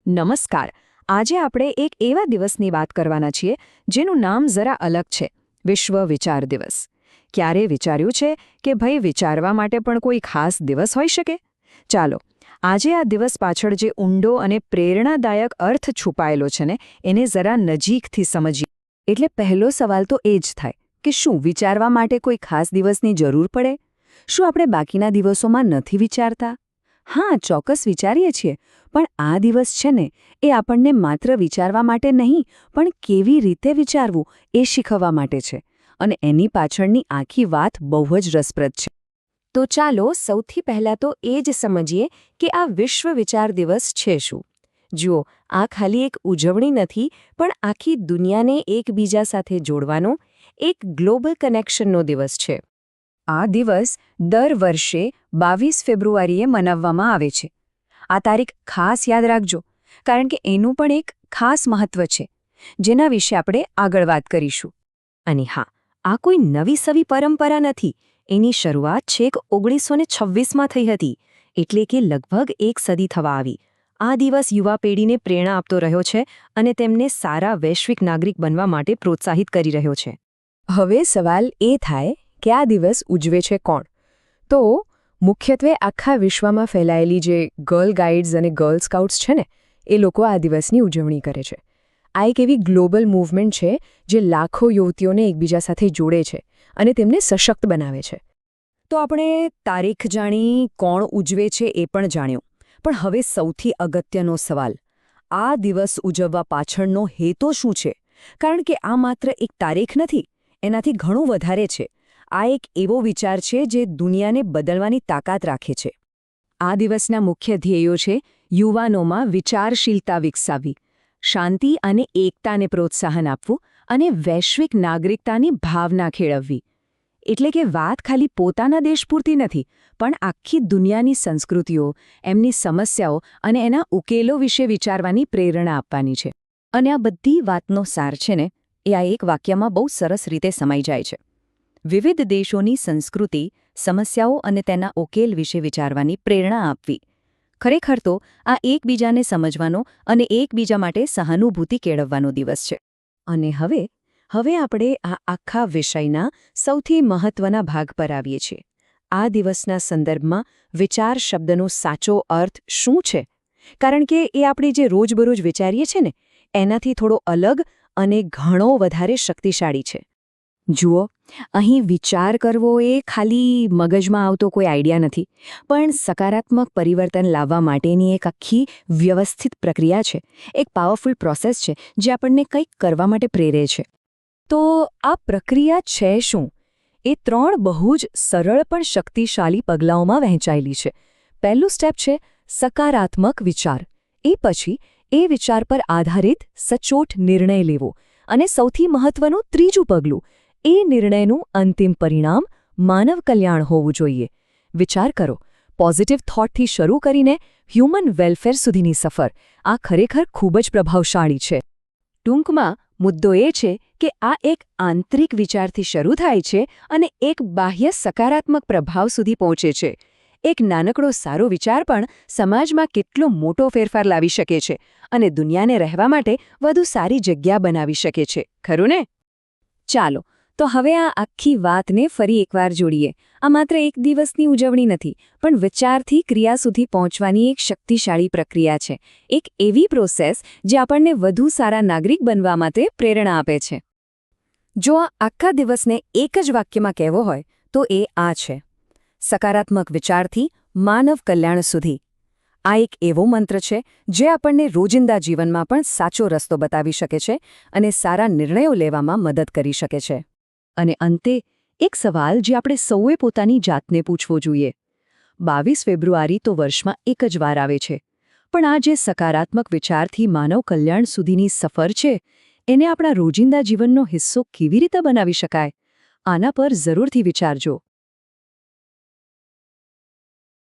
નમસ્કાર. આજે આપણે એક એવા દિવસની વાત કરવાના છીએ જેનું નામ જરા અલગ છે, વિશ્વ વિચાર દિવસ. ક્યારે વિચાર્યું છે કે ભાઈ વિચારવા માટે પણ કોઈ ખાસ દિવસ હોઈ શકે? ચાલો, આજે આ દિવસ પાછળ જે ઊંડો અને પ્રેરણાદાયક અર્થ છુપાયેલો છે ને એને જરા નજીકથી સમજીએ. એટલે પહેલો સવાલ તો એ જ થાય કે શું વિચારવા માટે કોઈ ખાસ દિવસની જરૂર પડે? શું આપણે બાકીના દિવસોમાં નથી વિચારતા? હા, ચોક્કસ વિચારીએ છીએ, પણ આ દિવસ છે ને એ આપણને માત્ર વિચારવા માટે નહીં, પણ કેવી રીતે વિચારવું એ શીખવવા માટે છે. અને એની પાછળની આખી વાત બહુ જ રસપ્રદ છે. તો ચાલો સૌથી પહેલાં તો એ જ સમજીએ કે આ વિશ્વ વિચાર દિવસ છે શું. જુઓ, આ ખાલી એક ઉજવણી નથી, પણ આખી દુનિયાને એકબીજા સાથે જોડવાનો એક ગ્લોબલ કનેક્શનનો દિવસ છે. આ દિવસ દર વર્ષે 22 ફેબ્રુઆરીએ મનાવવામાં આવે છે. આ તારીખ ખાસ યાદ રાખજો, કારણ કે એનું પણ એક ખાસ મહત્વ છે, જેના વિશે આપણે આગળ વાત કરીશું. અને હા, આ કોઈ નવી સવી પરંપરા નથી. એની શરૂઆત છેક 1926માં થઈ હતી, એટલે કે લગભગ એક સદી થવા આવી. આ દિવસ યુવા પેઢીને પ્રેરણા આપતો રહ્યો છે અને તેમને સારા વૈશ્વિક નાગરિક બનવા માટે પ્રોત્સાહિત કરી રહ્યો છે. હવે સવાલ એ થાય કે આ દિવસ ઉજવે છે કોણ? તો મુખ્યત્વે આખા વિશ્વમાં ફેલાયેલી જે ગર્લ ગાઈડ્સ અને ગર્લ સ્કાઉટ્સ છે ને, એ લોકો આ દિવસની ઉજવણી કરે છે. આ એક એવી ગ્લોબલ મૂવમેન્ટ છે જે લાખો યુવતીઓને એકબીજા સાથે જોડે છે અને તેમને સશક્ત બનાવે છે. તો આપણે તારીખ જાણી, કોણ ઉજવે છે એ પણ જાણ્યું. પણ હવે સૌથી અગત્યનો સવાલ, આ દિવસ ઉજવવા પાછળનો હેતુ શું છે? કારણ કે આ માત્ર એક તારીખ નથી, એનાથી ઘણું વધારે છે. આ એક એવો વિચાર છે જે દુનિયાને બદલવાની તાકાત રાખે છે. આ દિવસના મુખ્ય ધ્યેયો છે યુવાનોમાં વિચારશીલતા વિકસાવવી, શાંતિ અને એકતાને પ્રોત્સાહન આપવું અને વૈશ્વિક નાગરિકતાની ભાવના ખેળવવી. એટલે કે વાત ખાલી પોતાના દેશ પૂરતી નથી, પણ આખી દુનિયાની સંસ્કૃતિઓ, એમની સમસ્યાઓ અને એના ઉકેલો વિશે વિચારવાની પ્રેરણા આપવાની છે. અને આ બધી વાતનો સાર છે ને, એ આ એક વાક્યમાં બહુ સરસ રીતે સમાઈ જાય છે. વિવિધ દેશોની સંસ્કૃતિ, સમસ્યાઓ અને તેના ઉકેલ વિશે વિચારવાની પ્રેરણા આપવી. ખરેખર તો આ એકબીજાને સમજવાનો અને એકબીજા માટે સહાનુભૂતિ કેળવવાનો દિવસ છે. અને હવે આપણે આ આખા વિષયના સૌથી મહત્વના ભાગ પર આવીએ છીએ. આ દિવસના સંદર્ભમાં વિચાર શબ્દનો સાચો અર્થ શું છે? કારણ કે એ આપણે જે રોજબરોજ વિચારીએ છીએ ને, એનાથી થોડો અલગ અને ઘણો વધારે શક્તિશાળી છે. જુઓ, અહીં વિચાર કરવો એ ખાલી મગજમાં આવતો કોઈ આઈડિયા નથી, પણ સકારાત્મક પરિવર્તન લાવવા માટેની એક આખી વ્યવસ્થિત પ્રક્રિયા છે, એક પાવરફુલ પ્રોસેસ છે જે આપણને કંઈક કરવા માટે પ્રેરે છે. તો આ પ્રક્રિયા છે શું? એ 3 બહુ જ સરળ પણ શક્તિશાળી પગલાઓમાં વહેંચાયેલી છે. પહેલું સ્ટેપ છે સકારાત્મક વિચાર. એ પછી એ વિચાર પર આધારિત સચોટ નિર્ણય લેવો. અને સૌથી મહત્વનું ત્રીજું પગલું, એ નિર્ણયનું અંતિમ પરિણામ માનવ કલ્યાણ હોવું જોઈએ. વિચાર કરો, પોઝિટિવ થોટથી શરૂ કરીને હ્યુમન વેલફેર સુધીની સફર, આ ખરેખર ખૂબ જ પ્રભાવશાળી છે. ટૂંકમાં મુદ્દો એ છે કે આ એક આંતરિક વિચારથી શરૂ થાય છે અને એક બાહ્ય સકારાત્મક પ્રભાવ સુધી પહોંચે છે. એક નાનકડો સારો વિચાર પણ સમાજમાં કેટલો મોટો ફેરફાર લાવી શકે છે અને દુનિયાને રહેવા માટે વધુ સારી જગ્યા બનાવી શકે છે. ખરું ને? ચાલો, તો હવે આ આખી વાતને ફરી એકવાર જોડીએ. આ માત્ર એક દિવસની ઉજવણી નથી, પણ વિચારથી ક્રિયા સુધી પહોંચવાની એક શક્તિશાળી પ્રક્રિયા છે. એક એવી પ્રોસેસ જે આપણને વધુ સારા નાગરિક બનવા માટે પ્રેરણા આપે છે. જો આ આખા દિવસને એક જ વાક્યમાં કહેવો હોય તો એ આ છે: સકારાત્મક વિચારથી માનવ કલ્યાણ સુધી. આ એક એવો મંત્ર છે જે આપણને રોજિંદા જીવનમાં પણ સાચો રસ્તો બતાવી શકે છે અને સારા નિર્ણયો લેવામાં મદદ કરી શકે છે. અને અંતે એક સવાલ જે આપણે સૌએ પોતાની જાતને પૂછવો જોઈએ. 22 ફેબ્રુઆરી તો વર્ષમાં એક જ વાર આવે છે, પણ આ જે સકારાત્મક વિચારથી માનવ કલ્યાણ સુધીની સફર છે, એને આપણા રોજિંદા જીવનનો હિસ્સો કેવી રીતે બનાવી શકાય? આના પર જરૂરથી વિચારજો.